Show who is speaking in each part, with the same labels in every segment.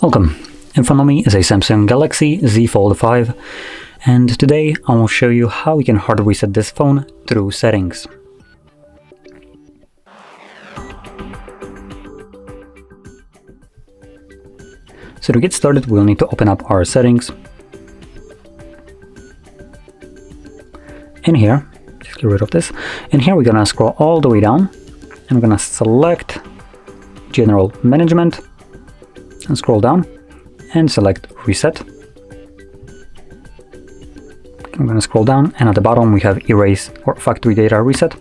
Speaker 1: Welcome. In front of me is a Samsung Galaxy Z Fold5, and today I will show you how we can hard reset this phone through settings. So to get started, we'll need to open up our settings. In here, just get rid of this. In here, we're gonna scroll all the way down, and we're gonna select General Management, and scroll down, and select Reset. I'm gonna scroll down, and at the bottom we have Erase or Factory Data Reset.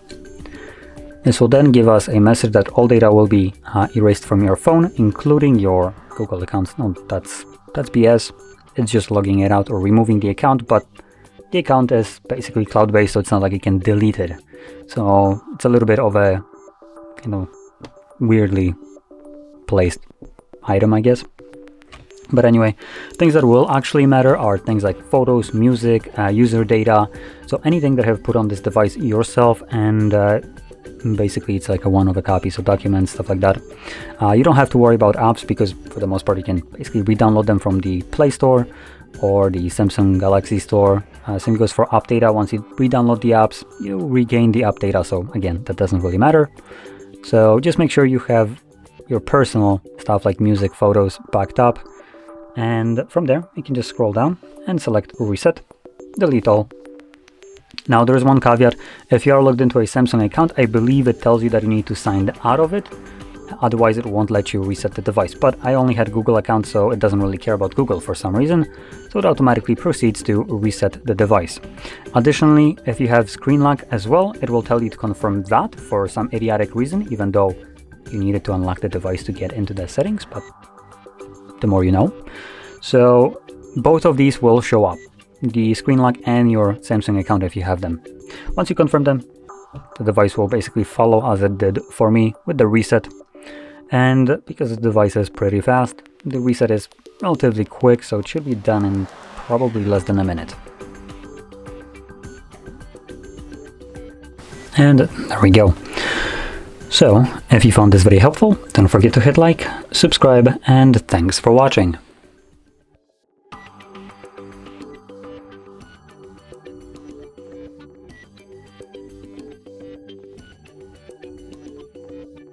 Speaker 1: This will then give us a message that all data will be erased from your phone, including your Google accounts. No, that's BS. It's just logging it out or removing the account, but the account is basically cloud-based, so it's not like you can delete it. So it's a little bit of a weirdly placed item, I guess. But anyway, things that will actually matter are things like photos, music, user data, so anything that have put on this device yourself, and basically it's like a one-of-a-copy, so documents, stuff like that. You don't have to worry about apps because for the most part you can basically re-download them from the Play Store or the Samsung Galaxy Store. Same goes for app data. Once you re-download the apps, you regain the app data, so again, that doesn't really matter. So just make sure you have your personal stuff like music, photos backed up, and from there you can just scroll down and select Reset, delete all. Now there's one caveat. If you are logged into a Samsung account, I believe it tells you that you need to sign out of it, otherwise it won't let you reset the device. But I only had Google account, so it doesn't really care about Google for some reason, so it automatically proceeds to reset the device. Additionally, if you have screen lock as well, it will tell you to confirm that for some idiotic reason, even though you needed to unlock the device to get into the settings, but the more you know. So both of these will show up, the screen lock and your Samsung account if you have them. Once you confirm them, the device will basically follow as it did for me with the reset. And because the device is pretty fast, the reset is relatively quick, so it should be done in probably less than a minute. And there we go. So, if you found this video helpful, don't forget to hit like, subscribe, and thanks for watching.